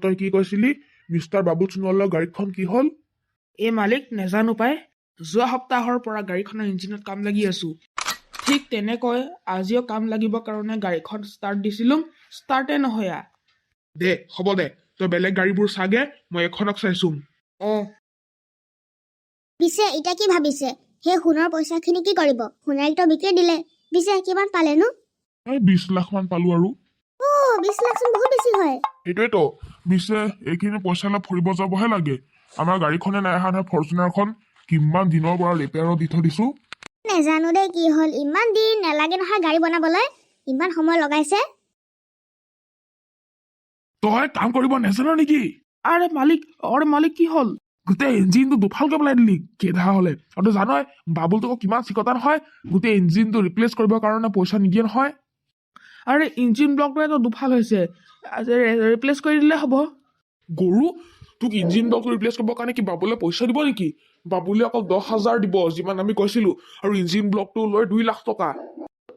তই কি কৈছিলি মিষ্টাৰ বাবু সোণোৱালৰ গাড়ীখন কি হ'ল? এই মালিক নেজানো পাই, যোৱা সপ্তাহৰ পৰা গাড়ীখনৰ ইঞ্জিনত কাম লাগি আছো। ঠিক তেনেকৈ আজিও কাম লাগিব কাৰণে গাড়ীখন ষ্টাৰ্ট দিছিলো, ষ্টাৰ্টে নহয়। দে হ'ব দে, তই বেলেগ গাড়ীবোৰ চাগে, মই এখনক চাইছো। পিছে এতিয়া কি ভাবিছে? সেই সোণৰ পইচাখিনি কি কৰিব? সোণাৰীটো বিক্ৰী দিলে। পিছে কিমান পালেনো? 20 লাখ মান পালো আৰু। 20 লাখ চোন বহুত বেছি হয়। সেইটোৱেতো, পিছে এইখিনি পইচা লৈ ফুৰিব যাবহে লাগে। আমাৰ গাড়ীখনে নাই অহা নহয়, ফৰ্চুনাৰখন কিমান দিনৰ পৰা ৰিপেয়াৰত দি থৈ দিছো। নেজানো দেই কি হ'ল, ইমান দিন নালাগে নহয় গাড়ী বনাবলৈ, ইমান সময় লগাইছে। তই কাম কৰিব নেজান নেকি? আৰে মালিক কি হ'ল? গোটেই ইঞ্জিনটো দুফালকে পেলাই দিলি কেধা হলে। আৰু তই জানই বাবুলটোকো কিমান চিকতা নহয়, গোটেই ইঞ্জিনটো ৰিপ্লেচ কৰিবৰ কাৰণে পইচা নিদিয়ে নহয়। আৰে ইঞ্জিন ব্লকটোৱেতো দুফাল হৈছে, ৰিপ্লেচ কৰি দিলে হ'ব। গৰু, তোক ইঞ্জিন ব্লকটো ৰিপ্লেচ কৰিবৰ কাৰণে কি বাবুলে পইচা দিব নেকি? বাবুলে অকল 10,000 দিব, যিমান আমি কৈছিলো, আৰু ইঞ্জিন ব্লকটো লৈ 2 লাখ টকা।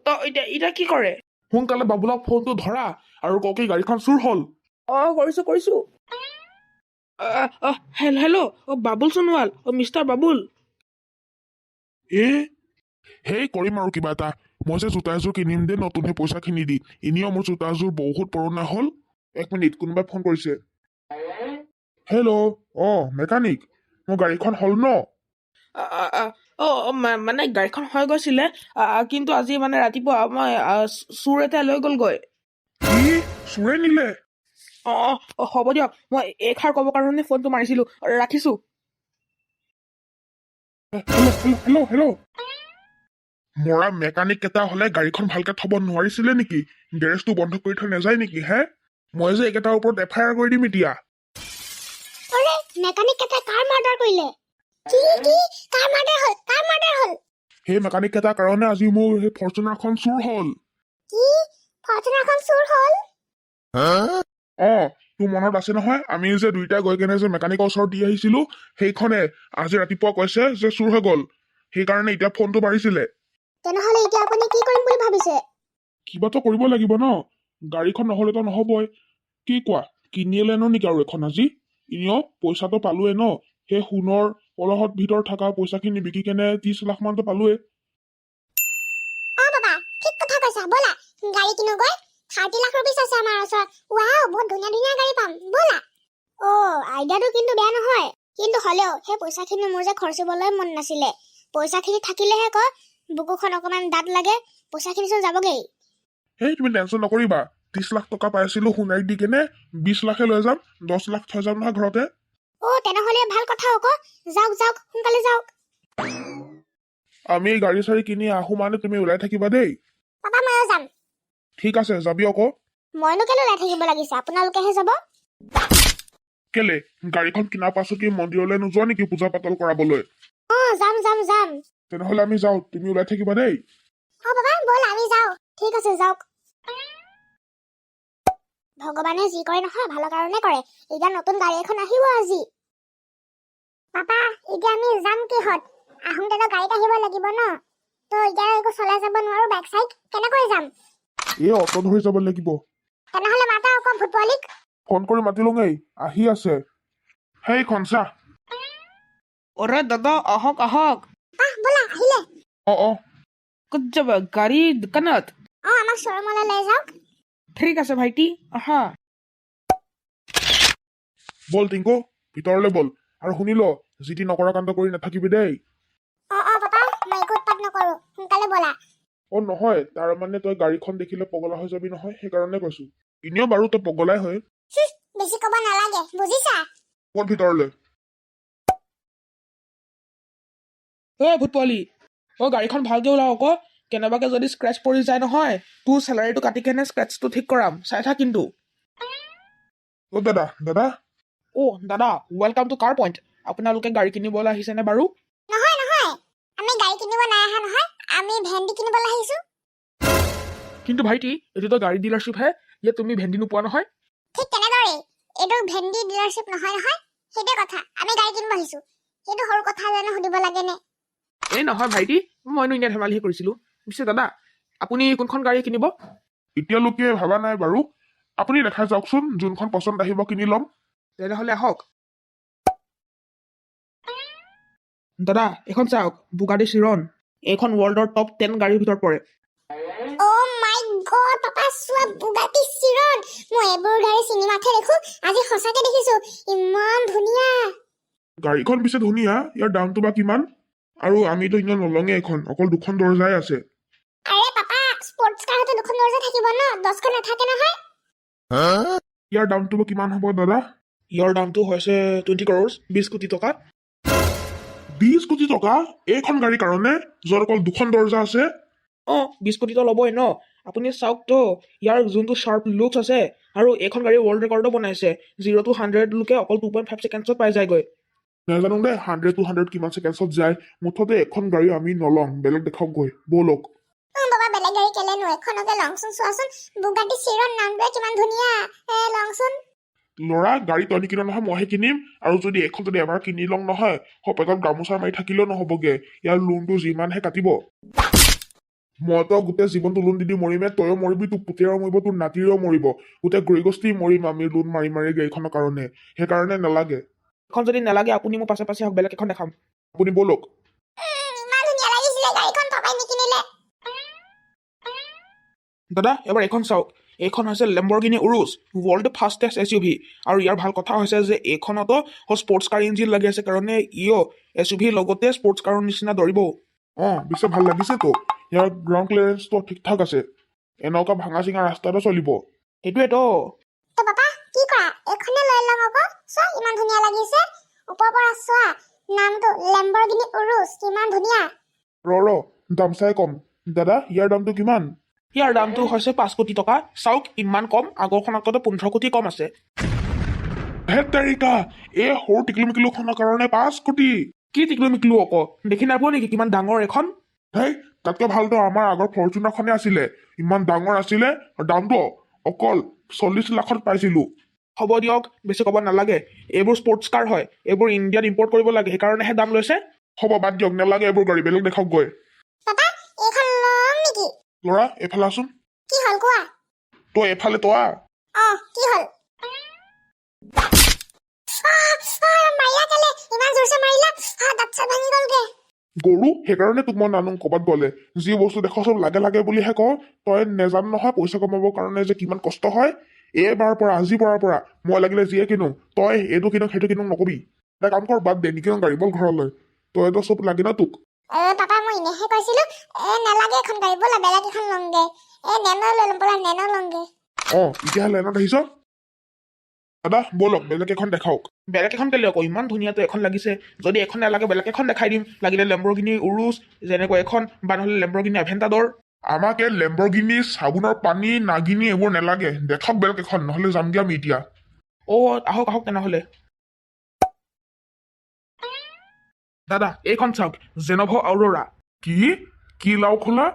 তই এতিয়া কি কৰে? সোনকালে বাবুলক ফোনটো ধৰা আৰু কওঁ কি গাড়ীখন চুৰ হ'ল। কৰিছো। Hello', Babul Sonowal, mister Babul. Hey Karim আৰু কিবা এটা। মই যে জোতা এযোৰ কিনিম দে নতুন, সেই পইচাখিনি দি। এনেও মোৰ জোতাযোৰ বহুত পুৰণা হ'ল। 1 মিনিট, কোনোবাই ফোন কৰিছে। হেল্ল', মেকানিক, মোৰ গাড়ীখন হ'ল ন? মানে গাড়ীখন হৈ গৈছিলে, কিন্তু আজি মানে ৰাতিপুৱা মই চোৰ এটা লৈ গ'লগৈ। কি চোৰে নিলে? হ'ব দিয়ক, মই এইষাৰ ক'ব কাৰণে ফোনটো মাৰিছিলো, ৰাখিছো। হেল্ল', মৰা মেকানিক কেইটা হলে গাড়ীখন ভালকে থব নোৱাৰিছিলে নেকি? গেৰেজটো বন্ধ কৰি থৈ নাযায় নেকি? মই যে এইকেইটাৰ ওপৰত FIR কৰি দিম এতিয়া। মেকানিক কেইটা কাৰ মাৰ্ডাৰ কৰিলে? কাৰ মাৰ্ডাৰ হ'ল? সেই মেকানিক কেইটাৰ কাৰণে আজি মোৰ সেই ফৰ্চুনাৰখন চুৰ হ'ল। কি? ফৰ্চুনাৰখন চুৰ হ'ল? তোৰ মনত আছে নহয়, আমি যে দুইটা গৈ কেনে যে মেকানিকৰ ওচৰত দি আহিছিলো, সেইখনে আজি ৰাতিপুৱা কৈছে যে চুৰ হৈ গল। সেইকাৰণে এতিয়া ফোনটো মাৰিছিলে। তেনেহলে এতিয়া আপুনি কি কৰিম বুলি ভাবিছে? কিবাটো কৰিব লাগিব ন, গাড়ীখন নহলেতো নহবই। কি কোৱা, কিনিলেনো নেকি আৰু এখন আজি? এনেও পইচাটো পালোৱে ন, সেই সোণৰ কলহত ভিতৰত থকা পইচাখিনি বিকি কেনে 30 লাখ মানটো পালোৱে। বাবা, ঠিক কথা কৈছা, ব'লা গাড়ী কিনোগৈ। 30 লাখ ৰুপিছ আছে আমাৰ ওচৰত। ৱাও, বহুত ধুনীয়া গাড়ী পাম, ব'লা। আইডিয়াটো কিন্তু বেয়া নহয়, কিন্তু হলেও সেই পইচাখিনি মোৰ যে খৰচিবলৈ মন নাছিলে। পইচাখিনি থাকিলেহে বুকুখন অকমান দাঁত লাগে, পইচাখিনি চোন যাবগেই। তুমি টেনচন নকৰিবা, 30 লাখ টকা পাইছিলো সোণাৰীক দি কেনে 20 লাখে লৈ যাম, 10 লাখ থৈ যাম নহয় ঘৰতে। তেনেহলে ভাল কথা আকৌ, যাওক সোনকালে যাওক। আমি গাড়ী চাড়ী কিনি আহো মানে তুমি ওলাই থাকিবা দেই। পাপা, ময়ো যাম। ঠিক আছে, যাবি আকৌ। মইনো কেলে ওলাই থাকিব লাগিছে, আপোনালোকেহে যাব। কেলে, গাড়ীখন কিনাৰ পাছত কি মন্দিৰলৈ নোযোৱা নেকি পূজা পাতল কৰাবলৈ? যাম। তেনেহলে আমি যাওঁ, তুমি ওলাই থাকিবা দেই। বাবা, ব'ল আমি যাওঁ। ঠিক আছে, যাওক। ভগৱানে যি কৰে নহয় ভালৰ কাৰণে কৰে। এতিয়া নতুন গাড়ী এখন আহিব আজি। পাপা, এতিয়া আমি যাম কিহত? আহোঁতেতো গাড়ীত আহিব লাগিব ন, তো এতিয়া একো চলাই যাব নোৱাৰো, বাইক চাইক কেনেকৈ যাম? অটো ধৰি যাব লাগিব। তেনেহলে মাতা আকৌ ভূতপোৱালীক। ফোন কৰি মাতিলোঙেই, আহি আছে। হেই খনচা। অৰে দাদা, আহক। ব'লা, আহিলে। ক'ত যাব? গাড়ী দোকানত? আমাক শ্বৰুমলৈ লৈ যাওক। ঠিক আছে ভাইটি, আহা। বল টিংকু, ভিতৰলৈ বল। আৰু শুনি ল, যিটি নকৰা কাণ্ড কৰি নাথাকিবি দেই। পাপা, মই একো উৎপাত নকৰো, সোনকালে ব'লা। নহয়, তাৰ মানে তই গাড়ীখন দেখিলে পগলা হৈ যাবি নহয়, সেইকাৰণে কৈছো। এনেও বাৰু তই পগলাই হয়। বেছি ক'ব নালাগে, বুজিছা? বল ভিতৰলৈ। ভূতপোৱালী, গাড়ীখন ভালকে ওলাও আকৌ। কেনেবাকে যদি স্ক্ৰেচ পৰি যায় নহয়, তোৰ চেলাৰীটো কাটি কেনে স্ক্ৰেচটো ঠিক কৰাম, চাই থাক কিন্তু। দাদা দাদা, ৱেলকাম টু কাৰ পইণ্ট। আপোনালোকে গাড়ী কিনিবলৈ আহিছেনে বাৰু? নহয়, আমি গাড়ী কিনিব নাই আহা নহয়, আমি ভেন্দি কিনিবলৈ আহিছো। কিন্তু ভাইটি, এইটোতো গাড়ী ডিলাৰশ্বিপ হে, ইয়াত তুমি ভেন্দি নোপোৱা নহয়। ঠিক তেনেদৰে এইটো ভেন্দি ডিলাৰশ্বিপ নহয়, সেইটোৱে কথা। আমি গাড়ী কিনিব আহিছো, সেইটো সৰু কথা জানো সুধিব লাগে নে? নহয় ভাইটি, মইনো এনেই ধেমালিহে কৰিছিলো। পিছে দাদা, আপুনি কোনখন গাড়ী কিনিব? এতিয়ালৈকে ভাবা নাই বাৰু, আপুনি দেখাই যাওকচোন যোনখন পচন্দ আহিব কিনি ল'ম তেনেহ'লে আহক দাদা এখন চাওক বুগাটি চিৰন এইখন ৱৰ্ল্ডৰ টপ 10 গাড়ীৰ ভিতৰত পৰে অ' মাই গড পাপা চোৱা বুগাটি চিৰন মই এইবোৰ গাড়ী চিনেমাতহে দেখো আজি সঁচাকে দেখিছো ইমান ধুনীয়া গাড়ীখন পিছে ধুনীয়া ইয়াৰ দামটো বা কিমান আৰু আমিতো ইমান নলঙে এখন অকল দুখন দৰ্জাই আছে আৰে পাপা স্পৰ্টছ কাৰ হতে দুখন দৰ্জা থাকিব ন 10খন নাথাকে নহয় ইয়াৰ দামটো বা কিমান হ'ব দাদা ইয়াৰ দামটো হৈছে 20 crores 20 কোটি টকা 20 কোটি টকা এইখন গাড়ীৰ কাৰণে য'ত অকল দুখন দৰ্জা আছে 20 কোটিটো ল'বই ন আপুনি চাওকতো ইয়াৰ যোনটো শ্বাৰ্প লুকছ আছে আৰু এইখন গাড়ী ৱৰ্ল্ড ৰেকৰ্ডো বনাইছে 0 to 100 লোকে অকল 2.5 ছেকেণ্ডছত পাই যায়গৈ নাজানো দে 100 to 100 কিমান ছেকেণ্ডছত যায় মুঠতে এখন গাড়ী আমি নলওঁ বেলেগ দেখাওক গৈ ব'লক বাবা বেলেগ গাড়ী কেলেনো এখনকে লংচোন চোৱাচোন বুগাটি চিৰন নামটোৱে কিমান ধুনীয়া লংচোন ল'ৰা গাড়ী তই নিকিন নহয় মইহে কিনিম আৰু যদি এখন যদি এবাৰ কিনি লওঁ নহয় সপেটত গামোচা মাৰি থাকিলেও নহ'বগে ইয়াৰ লোনটো যিমানহে কাটিব মইতো গোটেই জীৱনটো লোন দি মৰিমে তয়ো মৰিবি তোৰ পুতেৰেও মৰিব তোৰ নাতিৰেও মৰিব গোটেই গৃহস্থী মৰিম আমি লোন মাৰি মাৰি গাড়ীখনৰ কাৰণে সেইকাৰণে নালাগে এখন যদি নালাগে আপুনি মোক পাছে পাছে হওক বেলেগ এখন দেখাম আপুনি ব'লক ইমান ধুনীয়া লাগিছিলে গাড়ীখন পাপাই নিকিনিলে দাদা এবাৰ এইখন চাওক এইখন হৈছে লেম্বৰগিনি উৰুছ ৱৰ্ল্ড ফাষ্টেষ্ট SUV আৰু ইয়াৰ ভাল কথা হৈছে যে এইখনতো স্পৰ্টছ কাৰ ইঞ্জিন লাগি আছে কাৰণে SUV লগতে স্পৰ্টছ কাৰৰ নিচিনা দৌৰিবও পিছে ভাল লাগিছেতো ইয়াৰ গ্ৰাউণ্ড ক্লিয়াৰেঞ্চটো ঠিক ঠাক আছে এনেকুৱা ভাঙা চিঙা ৰাস্তাটো চলিব সেইটোৱেতো তো পাপা কি কৰা এখনে লৈ লওঁ আকৌ চোৱা ইমান ধুনীয়া লাগিছে ওপৰৰ পৰা চোৱা নামটো লেম্বৰগিনি উৰুছ কিমান ধুনীয়া ৰ দাম চাই কম দাদা ইয়াৰ দামটো কিমান ইয়াৰ দামটো হৈছে 5 কোটি টকা চাওক ইমান কম আগৰখনতকৈ 15 কোটি কম আছে হেত তাৰিকা এই সৰু টিকলু মিকলুখনৰ কাৰণে 5 কোটি কি টিকলো মিকলো আকৌ দেখি নাপাব নেকি কিমান ডাঙৰ এখন হেই তাতকৈ ভালতো আমাৰ আগৰ ফৰ্চুনাৰখনে আছিলে ইমান ডাঙৰ আছিলে আৰু দামটো অকল 40 লাখত পাইছিলো হ'ব দিয়ক বেছি ক'ব নালাগে এইবোৰ স্পৰ্টছ কাৰ হয় এইবোৰ ইণ্ডিয়াত ইম্পৰ্ট কৰিব লাগে সেইকাৰণেহে দাম লৈছে হ'ব বাদ দিয়ক নালাগে এইবোৰ গাড়ী বেলেগ দেখাওক গৈ পাপা এইখন ল'ম নেকি ল'ৰা এইফালে আছোন কি হ'ল কোৱা তই এইফালে তই কি হ'ল মাৰিলা কেলে ইমান জোৰছে মাৰিলা দাঁত চাত ভাঙি গ'লগে গৰু সেইকাৰণে তোক মই নানো ক'ৰবাত গ'লে যি বস্তু দেখ চব লাগে লাগে বুলিহে কওঁ তই নেজান নহয় পইচা কমাবৰ কাৰণে যে কিমান কষ্ট হয় এইবাৰ পৰা আজিৰ পৰা মই লাগিলে যিয়ে কিনো তই এইটো কিনো সেইটো কিনো নকবি এটা কাম কৰ বাদ দে নিকিনো গাড়ী বল ঘৰলৈ তইতো চব লাগে ন তোক পাপা মই এনেহে কৈছিলো নালাগে এখন গাড়ী ব'লা বেলেগ এখন লওঁগে নেনো লৈ ল'ম ব'লা নেনো লওঁগে এতিয়া লাইনত আহিছ দাদা ব'লক বেলেগ এখন দেখাওক বেলেগ এখন কেলে আকৌ ইমান ধুনীয়াটো এখন লাগিছে যদি এখন নালাগে বেলেগ এখন দেখাই দিম লাগিলে লেম্বৰগিনি উৰুছ যেনেকৈ এখন বা নহ'লে লেম্বৰগিনি এভেণ্টাডৰ আমাক এই লেম্বৰগিনি চাবোনৰ পানী নাগিনি এইবোৰ নালাগে দেখাওক বেলেগ এখন নহ'লে যামগে আমি এতিয়া আহক আহক তেনেহ'লে দাদা এইখন চাওক জেনভ আউৰৰা কি লাও খোলা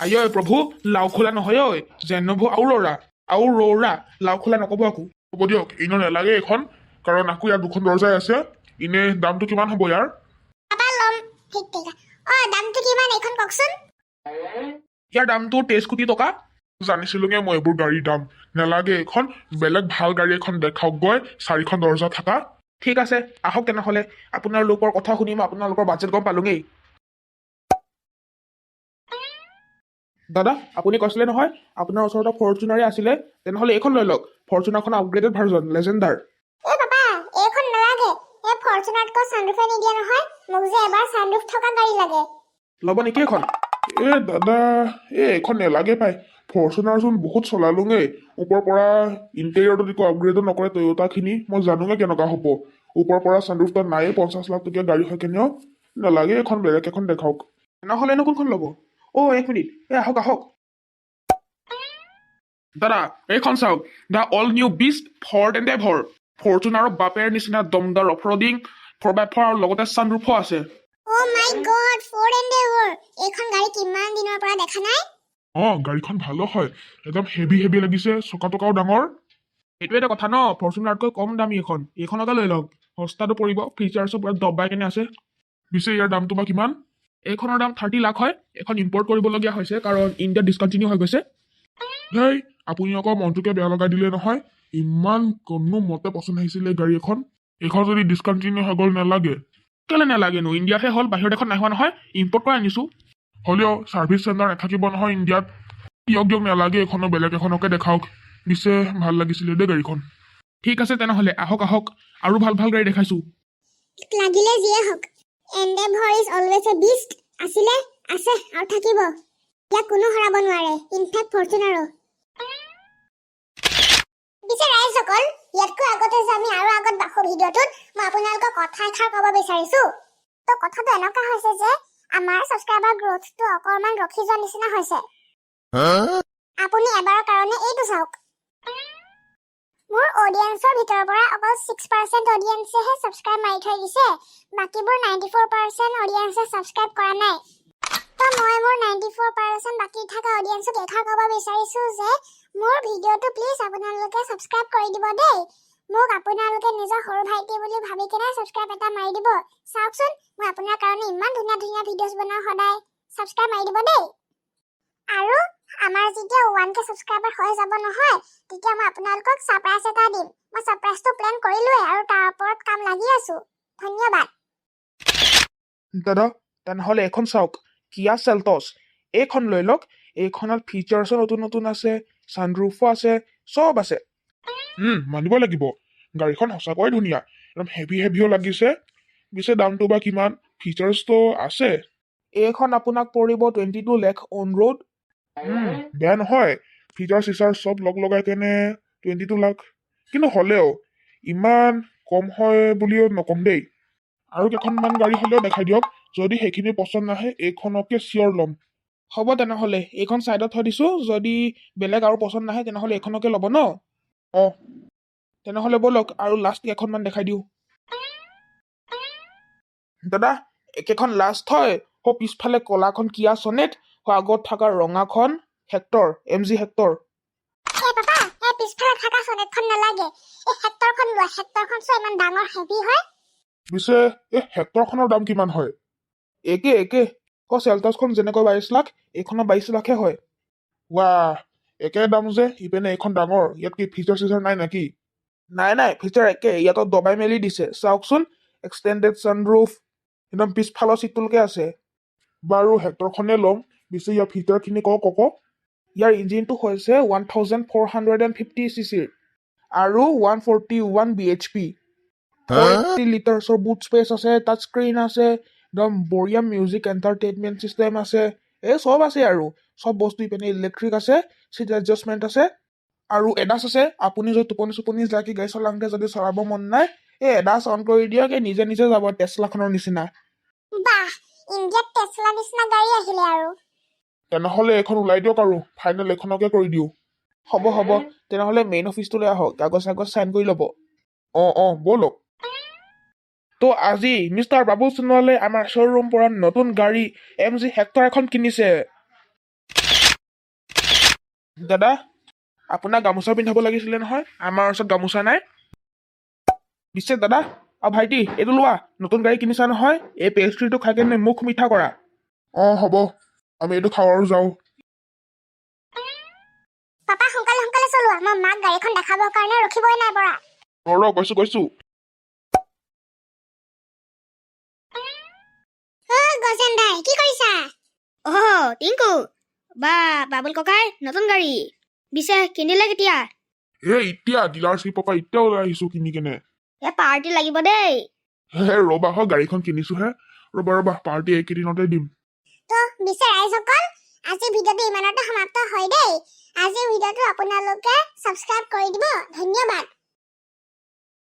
আইঐ প্ৰভু লাও খোলা নহয় ঐ জেনভ আউৰৰা লাও খোলা নক'ব আকৌ হ'ব দিয়ক এনেও নালাগে এইখন কাৰণ আকৌ ইয়াত দুখন দৰ্জাই আছে এনে দামটো কিমান হ'ব ইয়াৰ পাপা ল'ম ঠিক দামটো কিমান এইখন কওকচোন ইয়াৰ দামটো 23 কোটি টকা জানিছিলোগে মই এইবোৰ গাড়ীৰ দাম নালাগে এইখন বেলেগ ভাল গাড়ী এখন দেখাওক গৈ 4খন দৰ্জা থকা ঠিক আছে আহক তেনেহ'লে আপোনালোকৰ কথা শুনি মই আপোনালোকৰ বাজেট গম পালোগেই দাদা আপুনি কৈছিলে নহয় আপোনাৰ ওচৰত ফৰ্চুনাৰে আছিলে তেনেহ'লে এইখন লৈ লওক ফৰ্চুনাৰখন আপগ্ৰেডেড ভাৰ্জন লেজেণ্ডাৰ পাপা এইখন নালাগে ফৰ্চুনাৰতকৈ ছানৰুফে নিদিয়ে নহয় মোক যে এবাৰ ছানৰুফ থকা গাড়ী লাগে ল'ব নেকি এইখন দাদা এইখন নালাগে পাই ফৰ্চুনাৰচোন বহুত চলালোঙেই ওপৰৰ পৰা ইণ্টেৰিয়ৰটো একো আপগ্ৰেডো নকৰে টয়োটাখিনি মই জানোগে কেনেকুৱা হ'ব ওপৰৰ পৰা ছানৰুফটো নায়েই 50 লাখ টকীয়া গাড়ী হয় কেনেও নালাগে এখন বেলেগ এখন দেখাওক তেনেহ'লেনো কোনখন ল'ব এক মিনিট আহক দাদা এইখন চাওক the all new beast Ford Endeavour ফৰ্চুনাৰৰ বাপেৰ নিচিনা দমদাৰ অফৰডিং 4x4 আৰু লগতে ছানৰুফো আছে মাই গড ফৰ্ড এণ্ডেভৰ এইখন গাড়ী কিমান দিনৰ পৰা দেখা নাই গাড়ীখন ভালো হয় একদম হেভি লাগিছে চকা টকাও ডাঙৰ এইটো এটা কথা ন ফৰ্চুনাৰতকৈ কম দামী এইখনকে লৈ লওক সস্তাটো পৰিব ফিচাৰ্ছো পুৰা দবাই কেনে আছে পিছে ইয়াৰ দামটো বা কিমান এইখনৰ দাম 30 লাখ হয় এখন ইম্পৰ্ট কৰিবলগীয়া হৈছে কাৰণ ইণ্ডিয়াত ডিছকণ্টিনিউ হৈ গৈছে আপুনি আকৌ মনটোকে বেয়া লগাই দিলে নহয় ইমান কোনো মতে পচন্দ আহিছিলে গাড়ী এখন এইখন যদি ডিছকণ্টিনিউ হৈ গ'ল নালাগে কেলে নালাগেনো ইণ্ডিয়াতহে হ'ল বাহিৰৰ দেশত নাই হোৱা নহয় ইম্পৰ্ট কৰি আনিছোঁ হ'লেও ছাৰ্ভিচ চেণ্টাৰ নাথাকিব নহয় ইণ্ডিয়াত দিয়ক নালাগে এখনো বেলেগ এখনকে দেখাওক পিছে ভাল লাগিছিলে দেই গাড়ীখন ঠিক আছে তেনেহ'লে আহক আহক আৰু ভাল ভাল গাড়ী দেখাইছোঁ লাগিলে যিয়ে হওক এন্ডেভৰ ইজ অলৱেজ এ বিষ্ট আছিলে আছে আৰু থাকিব ইয়াক কোনো হৰাব নোৱাৰে ইনফেক্ট ফৰ্চুনাৰো পিছে ৰাইজসকল ইয়াতকৈ আগতে যে আমি আৰু আগত বাসু ভিডিঅ'টোত মই আপোনালোকক কথা এষাৰ ক'ব বিচাৰিছো তো কথাটো এনেকুৱা হৈছে যে আমাৰ ছাবস্ক্ৰাইবাৰ গ্ৰোথটো অকণমান ৰখি যোৱা নিচিনা হৈছে আপুনি এবাৰৰ কাৰণে এইটো চাওক মোৰ অডিয়েন্সৰ ভিতৰৰ পৰা অকল 6% অডিয়েন্সেহে ছাবস্ক্ৰাইব মাৰি থৈ দিছে বাকিবোৰ 94% অডিয়েন্সে ছাবস্ক্ৰাইব কৰা নাই তো মই মোৰ 94% বাকি থকা অডিয়েন্সক এষাৰ ক'ব বিচাৰিছো যে মোৰ ভিডিঅ'টো প্লিজ আপোনালোকে ছাবস্ক্ৰাইব কৰি দিব দেই মোক আপোনালোকে নিজৰ সৰু ভাইটি বুলি ভাবি কেনে ছাবস্ক্ৰাইব এটা মাৰি দিব চাওকচোন মই আপোনাৰ কাৰণে ইমান ধুনীয়া ধুনীয়া ভিডিঅ'ছ বনাওঁ সদায় ছাবস্ক্ৰাইব মাৰি দিব দেই আৰু আমাৰ যেতিয়া 1K ছাবস্ক্ৰাইবাৰ হৈ যাব নহয় তেতিয়া মই আপোনালোকক সাৰপ্ৰাইজ এটা দিম মই সাৰপ্ৰাইজটো প্ল্যান কৰিলোৱে আৰু তাৰ ওপৰত কাম লাগি আছো ধন্যবাদ দাদা তেনেহ'লে এখন চাওক কিয়া চেল্টছ এইখন লৈ লওক এইখনত ফিচাৰ্ছো নতুন নতুন আছে ছানৰুফো আছে চব আছে মানিব লাগিব গাড়ীখন সঁচাকৈ ধুনীয়া একদম হেভিও লাগিছে পিছে দামটো বা কিমান ফিচাৰ্ছটো আছে এইখন আপোনাক পৰিব 22 লাখ অন ৰোড বেয়া নহয় ফিচাৰ চিচাৰ চব লগাই কেনে 22 লাখ কিন্তু হ'লেও ইমান কম হয় বুলিও নকম দেই আৰু কেইখনমান গাড়ী হ'লেও দেখাই দিয়ক যদি সেইখিনি পচন্দ নাহে এইখনকে চিয়ৰ ল'ম হ'ব তেনেহ'লে এইখন ছাইডত থৈ দিছোঁ যদি বেলেগ আৰু পচন্দ নাহে তেনেহ'লে এইখনকে ল'ব ন অঁ তেনেহ'লে ব'লক আৰু লাষ্ট কেইখনমান দেখাই দিওঁ দাদা একেখন লাষ্ট হয় পিছফালে ক'লাখন কিয়া ছনেট আগত থকা ৰঙাখন হেক্টৰ MG হেক্টৰ পাপা পিছফালে থকা সনেটখন নালাগে এই হেক্টৰখন লোৱা হেক্টৰখন চোৱা ইমান ডাঙৰ হেভি হয় পিছে এই হেক্টৰখনৰ দাম কিমান হয় একে চেল্টছখন যেনেকৈ 22 লাখ এইখনৰ 22 লাখে হয় ৱাহ একে দাম যে ইপিনে এইখন ডাঙৰ ইয়াত কি ফিচাৰ চিচাৰ নাই নেকি নাই ফিচাৰ একে ইয়াত দবাই মেলি দিছে চাওকচোন এক্সটেণ্ডেড ছানৰুফ একদম পিছফালৰ চিটটোলৈকে আছে বাৰু হেক্টৰখনে ল'ম পিছে ইয়াৰ ফিচাৰখিনি কওক ইয়াৰ ইঞ্জিনটো হৈছে 1450 চিচিৰ আৰু 141 BHP 40 লিটাৰ্ছৰ বুট স্পেচ আছে টাচ স্ক্ৰীন আছে একদম বঢ়িয়া মিউজিক এণ্টাৰটেইনমেণ্ট চিষ্টেম আছে এই চব আছে আৰু চব বস্তু ইপিনে ইলেক্ট্ৰিক আছে চিট এডজাষ্টমেণ্ট আছে আৰু এডাছ আছে আপুনি যদি টোপনি যাকে গাড়ী চলাওঁতে যদি চলাব মন নাই এই এডাছ অন কৰি দিয়ক নিজে যাব টেছলাখনৰ নিচিনা বাহ ইণ্ডিয়াত টেছলা নিচিনা গাড়ী আহিলে আৰু তেনেহ'লে এইখন ওলাই দিয়ক আৰু ফাইনেল এইখনকে কৰি দিওঁ হ'ব তেনেহ'লে মেইন অফিচটোলৈ আহক কাগজ চাইন কৰি ল'ব অঁ ব'লক তো আজি মিষ্টাৰ বাবু সোণোৱালে আমাৰ শ্ব'ৰুম পৰা নতুন গাড়ী MG হেক্টৰ এখন কিনিছে দাদা আপোনাক গামোচা পিন্ধাব লাগিছিলে নহয় আমাৰ ওচৰত গামোচা নাই পিছে দাদা ভাইটি এইটো লোৱা নতুন গাড়ী কিনিছা নহয় এই পেষ্ট্ৰিটো খাই কেনে মুখ মিঠা কৰা অঁ হ'ব আমি এইটো খাওঁ আৰু যাওঁ পাপা সোনকালে চলোৱা মই মাক গাড়ীখন দেখাবৰ কাৰণে ৰখিবই নাই পৰা গৈছো গজেন দাই কি কৰিছা টিংকু বা বাবুল ককাই নতুন গাড়ী পিছে কিনিলে কেতিয়া এতিয়া ডিলাৰশ্বিপৰ পৰা এতিয়া ওলাই আহিছো কিনি কেনে পাৰ্টি লাগিব দেই ৰবা হয় গাড়ীখন কিনিছোহে ৰবা পাৰ্টি এইকেইদিনতে দিম তো বিচে ৰাইজসকল আজি ভিডিঅ'টো ইমানতে সমাপ্ত হয় দেই আজি ভিডিঅ'টো আপোনালোকে ছাবস্ক্ৰাইব কৰি দিব ধন্যবাদ